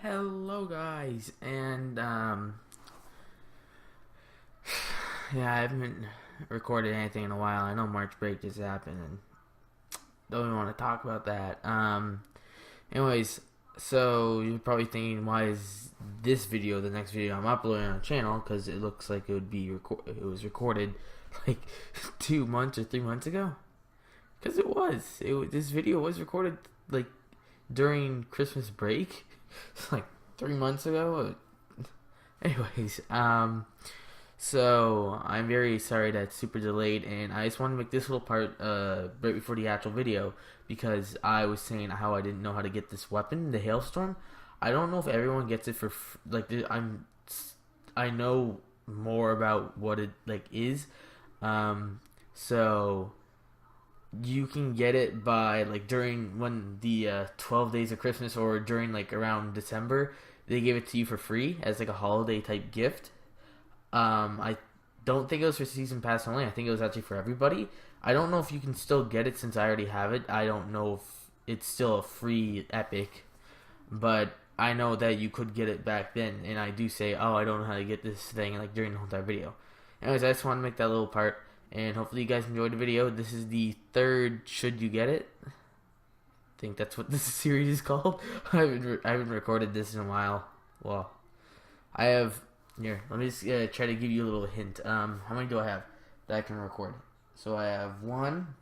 Hello guys, and yeah, I haven't recorded anything in a while. I know March break just happened and don't even want to talk about that. Anyways, so you're probably thinking, why is this video the next video I'm uploading on the channel? Because it looks like it was recorded like 2 months or 3 months ago. Because this video was recorded like during Christmas break. It's like 3 months ago. Anyways, so I'm very sorry that it's super delayed, and I just want to make this little part right before the actual video, because I was saying how I didn't know how to get this weapon, the Hailstorm. I don't know if everyone gets it for I know more about what it is. So you can get it by during when the 12 days of Christmas, or during around December. They give it to you for free as a holiday type gift. I don't think it was for season pass only. I think it was actually for everybody. I don't know if you can still get it since I already have it. I don't know if it's still a free epic, but I know that you could get it back then. And I do say, oh, I don't know how to get this thing during the whole entire video. Anyways, I just want to make that little part, and hopefully you guys enjoyed the video. This is the third Should You Get It? I think that's what this series is called. I haven't recorded this in a while. Well, I have. Here, let me just try to give you a little hint. How many do I have that I can record? So I have 1,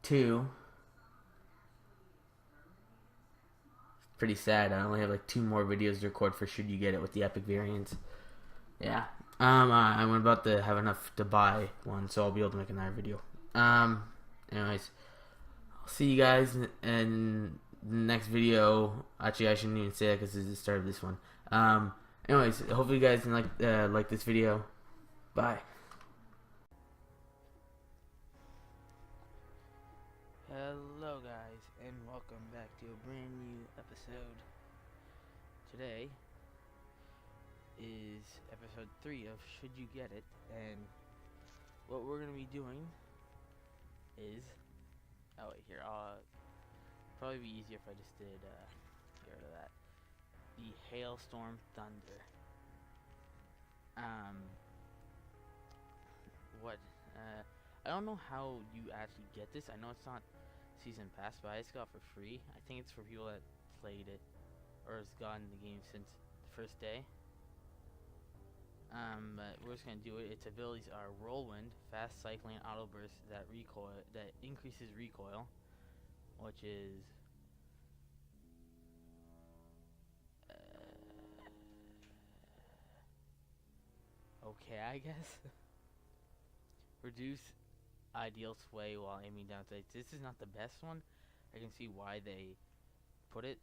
2. Pretty sad. I only have 2 more videos to record for Should You Get It with the epic variants. Yeah. I'm about to have enough to buy one, so I'll be able to make another video. Anyways, I'll see you guys in the next video. Actually, I shouldn't even say that because this is the start of this one. Anyways, hopefully you guys can like this video. Bye. Hello guys, and welcome back to a brand new episode. Today is episode 3 of Should You Get It, and what we're going to be doing is, oh wait, here, I'll probably be easier if I just did, get rid of that. The Hailstorm Thunder. I don't know how you actually get this. I know it's not season pass, but I just got it for free. I think it's for people that played it or has gotten the game since the first day. But we're just gonna do it. Its abilities are Whirlwind, fast cycling, auto burst that increases recoil, which is okay, I guess. Reduce ideal sway while aiming down sights. This is not the best one. I can see why they put it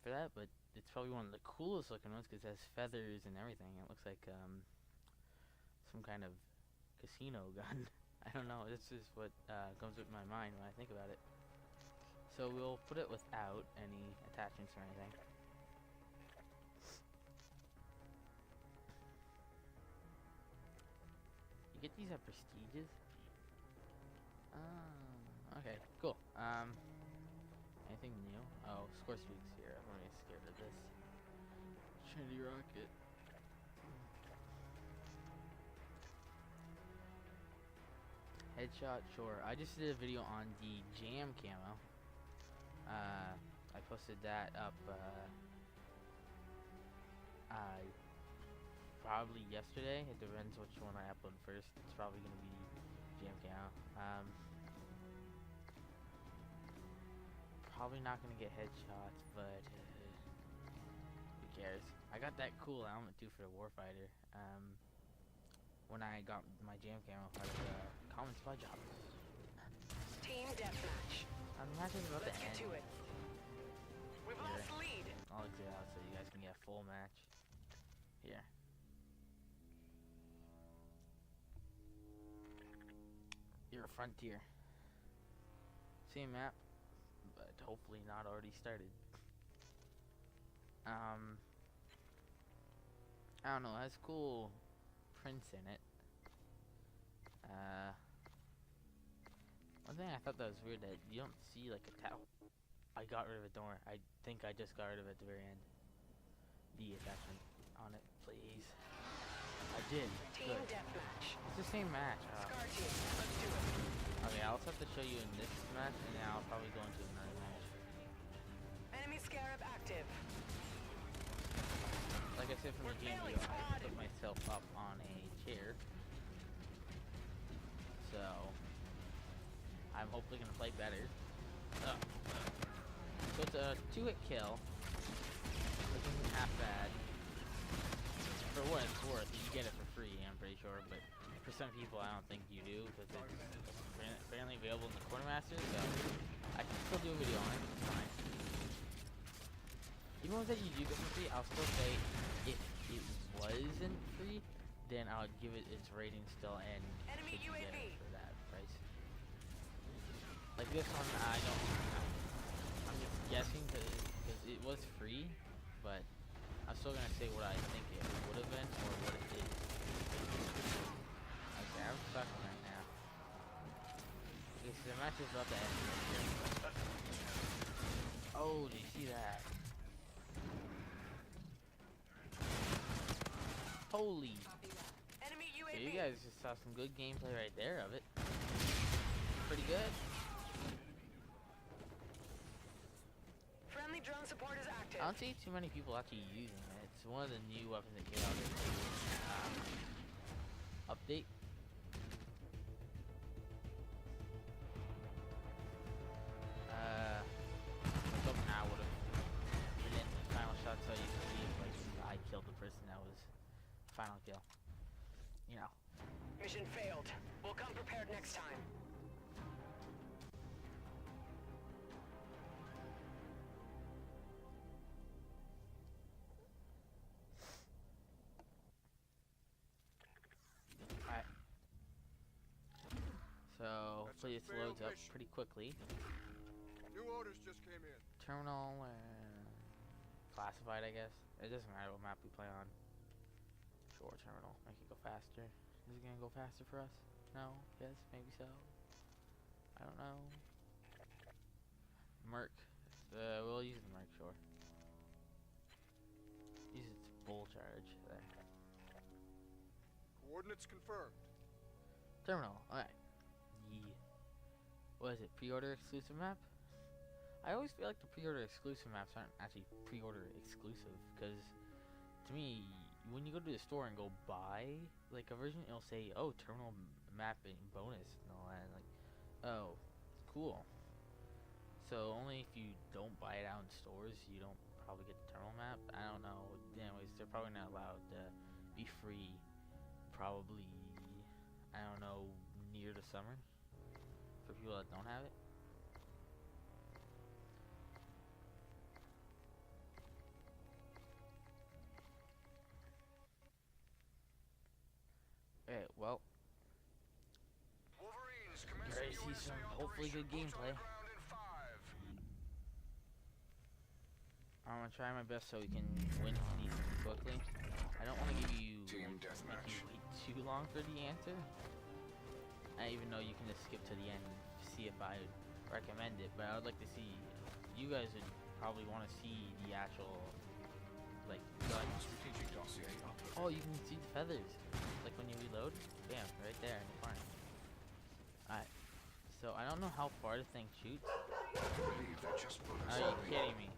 for that, but it's probably one of the coolest looking ones because it has feathers and everything. It looks like some kind of casino gun. I don't know. This is what comes with my mind when I think about it. So we'll put it without any attachments or anything. You get these at Prestiges? Okay, cool. Anything new? Oh, Scorespeak's here. I'm really scared of this. Trinity Rocket. Headshot, sure. I just did a video on the Jam camo. I posted that up, probably yesterday. It depends which one I upload first. It's probably gonna be Jam camo. Probably not gonna get headshots, but who cares? I got that cool helmet too for the Warfighter. When I got my Jam camo out of the Common Spy Job. Team deathmatch. I'm not just about Let's to get end. to it. We've lost the lead. I'll exit out so you guys can get a full match. Here. You're a Frontier. Same map, but hopefully not already started. I don't know, it has cool prints in it. One thing I thought that was weird, that you don't see a tower. I got rid of it, don't worry. I think I just got rid of it at the very end. The attachment on it, please. I did. Team Good. deathmatch. It's the same match. Scar team, let's do it. Okay, I'll have to show you in this match, and then I'll probably go into another match. Enemy scarab active. Like I said from the game video, I put myself up on a chair. So, I'm hopefully going to play better. So it's a 2-hit kill, which isn't half bad. For what it's worth, you get it for free, I'm pretty sure, but for some people I don't think you do, because it's apparently available in the Quartermaster, so I can still do a video on it, it's fine. Even with that you do get for free, I'll still say if it wasn't free, then I would give it its rating still, and Enemy you get UAV. it for that price. Like this one, I'm just guessing because it was free, but I'm still gonna say what I think it would have been or what it is. Okay, I'm stuck right now. Okay, so the match is about to end. Oh, did you see that? Holy! Enemy So UAV. you guys just saw some good gameplay right there of it. Pretty good. Friendly drone support is active. I don't see too many people actually using it. It's one of the new weapons that came out in the update. Somehow would have been in the final shot so you can see if like I killed the person that was final kill. You know. Mission failed. We'll come prepared next time. Alright. So hopefully this loads up pretty quickly. New orders just came in. Terminal and classified, I guess. It doesn't matter what map we play on. Sure, terminal. Make it go faster. Is it gonna go faster for us? No? Yes? Maybe so? I don't know. Merc. We'll use the Merc, sure. Use its bull charge there. Coordinates confirmed. Terminal. Alright. Yeah. What is it? Pre-order exclusive map? I always feel like the pre-order exclusive maps aren't actually pre-order exclusive, because to me, when you go to the store and go buy like a version, it'll say, oh, terminal mapping bonus and all that. And like, oh, cool. So only if you don't buy it out in stores, you don't probably get the terminal map. I don't know. Anyways, they're probably not allowed to be free. Probably, I don't know, near the summer for people that don't have it. Alright, well, Wolverines ready to see some hopefully good gameplay. I'm gonna try my best so we can win these quickly. I don't want to give you Team make deathmatch. you wait too long for the answer. I even know you can just skip to the end and see if I recommend it, but I would like to see. You guys would probably want to see the actual like gun. Strategic dossier up. Oh, you can see the feathers, like when you reload. Bam, right there in the corner. Alright, so I don't know how far the thing shoots. I believe they're just bullets. Are you kidding me?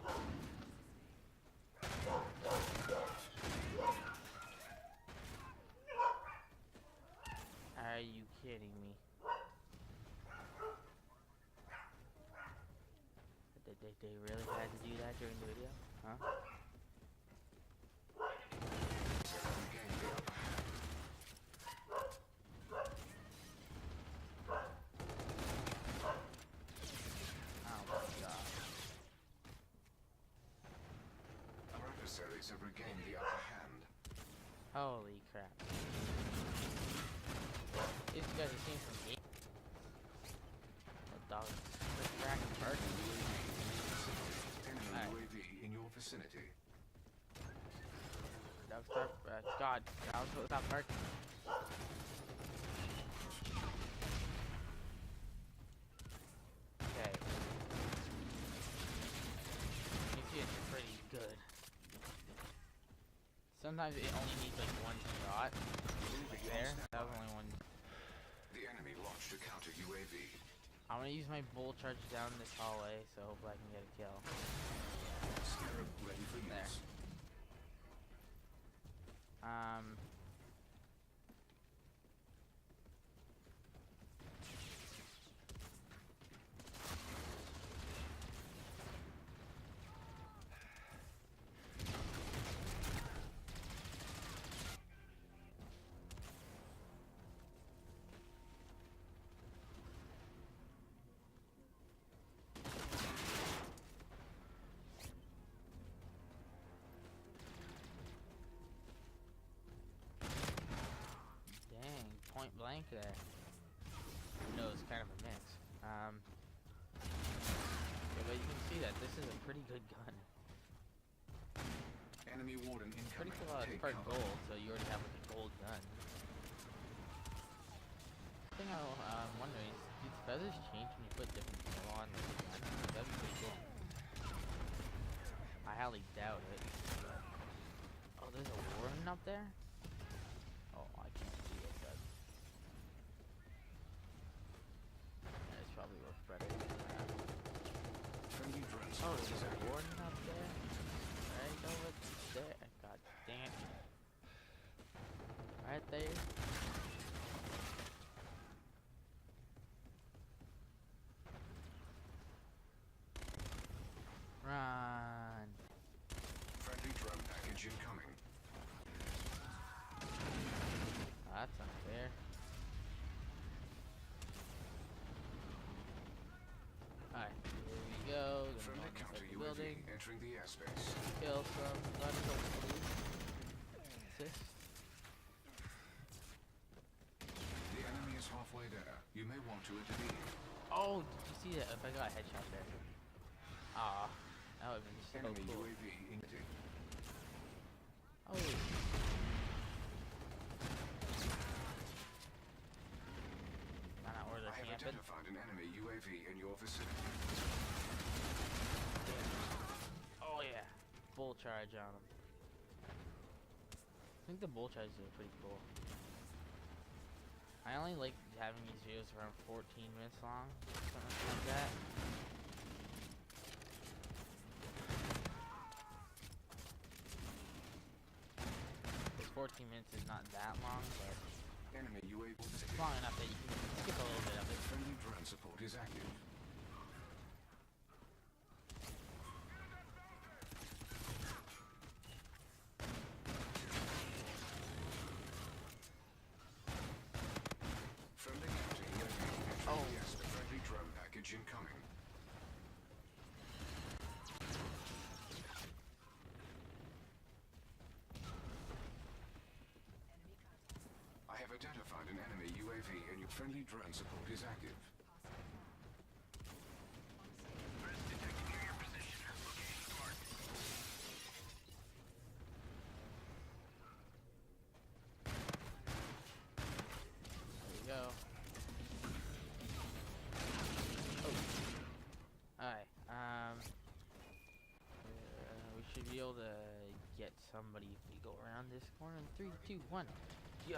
Are you kidding me? Did they really had to do that during the video? Huh? Regained the upper hand. Oh my god. Our adversaries have regained the upper hand. Holy crap. These guys are seeing some game. That dog is cracking barking. Enemy Alright. UAV in your vicinity. Dog start, God, stop barking. Okay. Sometimes it only needs like one shot. Moving There, on that was standby. only one. The enemy launched a counter UAV. I'm gonna use my bull charge down this hallway, so hopefully I can get a kill. Scarab ready for use. There. Dang, point blank there. No, it's kind of a mix. Yeah, but you can see that this is a pretty good gun. Enemy warden Pretty incoming. cool. It's Take part cover. gold, so you already have like a gold gun. The thing I'm wondering is, do the feathers change when you put different people on the gun? That'd be pretty cool. I highly doubt it. Oh, there's a warden up there? Oh, I can't see it, but... It's probably worth better. Friendly drones. Oh, there's a warden up there? Right over there. God dang it. Right there. Run. Friendly drone package incoming. Oh, that's unfair. Alright, here we go. Gonna Friendly go counter inside the UAV building. entering the airspace. Kill some bloody hopefully. Assist. The enemy is halfway there. You may want to intervene. Oh, did you see that? If I got a headshot there. Ah, that would have been so Enemy cool. UAV emitting. Oh. Find out where I they're have camping. identified an enemy UAV in your vicinity. Oh yeah. Bull charge on them. I think the bull charges are pretty cool. I only like having these videos around 14 minutes long, something like that. This 14 minutes is not that long, but Enemy UAV it's visited. long enough that you can skip a little bit of it. Friendly drone support is active. Friendly counter UAV entering Oh. the airspace. Friendly drone package incoming. I have identified an enemy UAV and your friendly drone support is active. There we go. Oh. Alright, we should be able to get somebody if we go around this corner in 3, 2, 1. Yeah.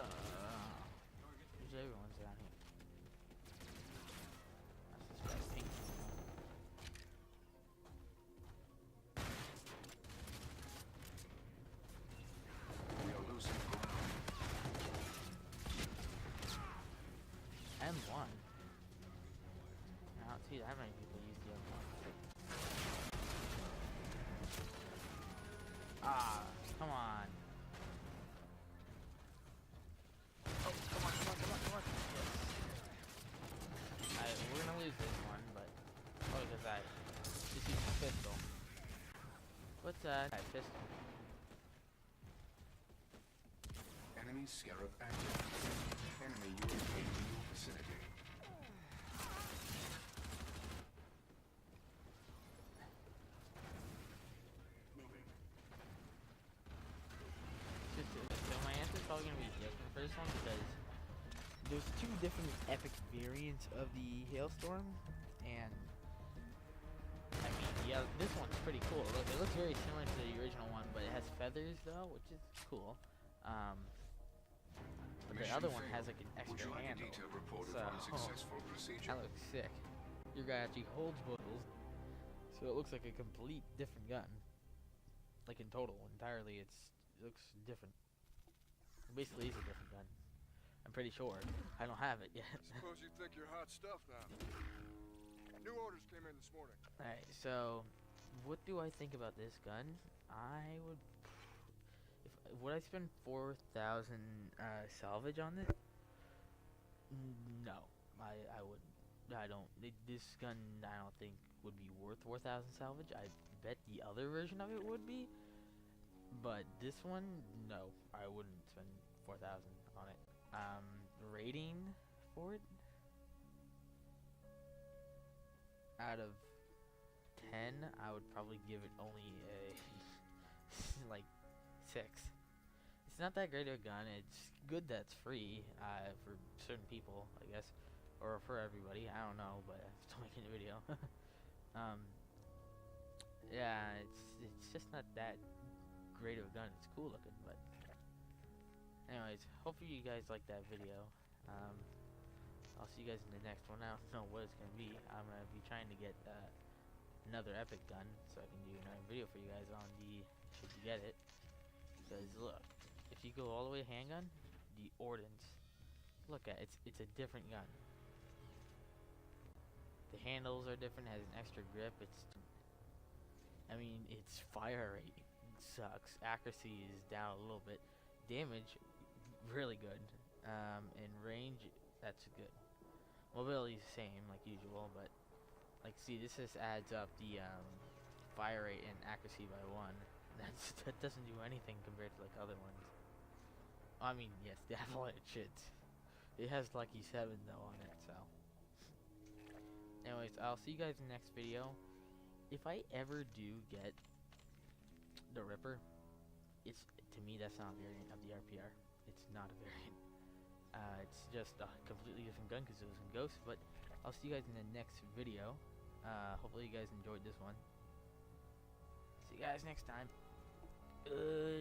There's everyone's down here. That's this pink. We are losing ground. M1. I don't see that many people use the M1. Ah, come on. Oh, come on, come on, come on, come on. Yes. We're gonna lose this one, but... Oh, because I just used a pistol. What's that? Pistol. Enemy Scarab active. Enemy UAV in your vicinity. Moving. So my answer's probably gonna be different for this one because there's 2 different epic variants of the Hailstorm, and I mean, yeah, this one's pretty cool. It looks very similar to the original one, but but it has feathers though, which is cool. But the Mission other one failed. has like an Would extra you like a handle. detailed report of So unsuccessful procedure? that looks sick. Your guy actually holds bottles, so it looks like a complete different gun. Like in total, entirely, it looks different. It basically is a different gun. I'm pretty sure. I don't have it yet. Suppose you think you're hot stuff now. New orders came in this morning. Alright, so what do I think about this gun? I would. Would I spend 4,000 salvage on it? No, I wouldn't. I don't. This gun I don't think would be worth 4,000 salvage. I bet the other version of it would be, but this one, no, I wouldn't spend 4,000 on it. Rating for it out of 10, I would probably give it only a like 6. It's not that great of a gun. It's good that it's free for certain people, I guess, or for everybody. I don't know, but I'm still making a video. Yeah, it's just not that great of a gun. It's cool looking, but anyways, hopefully you guys like that video. I'll see you guys in the next one. I don't know what it's gonna be. I'm gonna be trying to get another epic gun so I can do another video for you guys on the should you get it. Because look, if you go all the way handgun, the ordnance, look at it's a different gun. The handles are different, has an extra grip. I mean, its fire rate sucks. Accuracy is down a little bit. Damage, really good. And range, that's good. Mobility is the same, like usual, but like, see, this just adds up the fire rate and accuracy by 1. That doesn't do anything compared to like other ones. I mean, yes, they have all that shit. It has Lucky 7 though on it, so. Anyways, I'll see you guys in the next video. If I ever do get the Ripper, to me that's not a variant of the RPR. It's not a variant. It's just a completely different gun because it was in Ghost. But I'll see you guys in the next video. Hopefully you guys enjoyed this one. See you guys next time. Goodbye.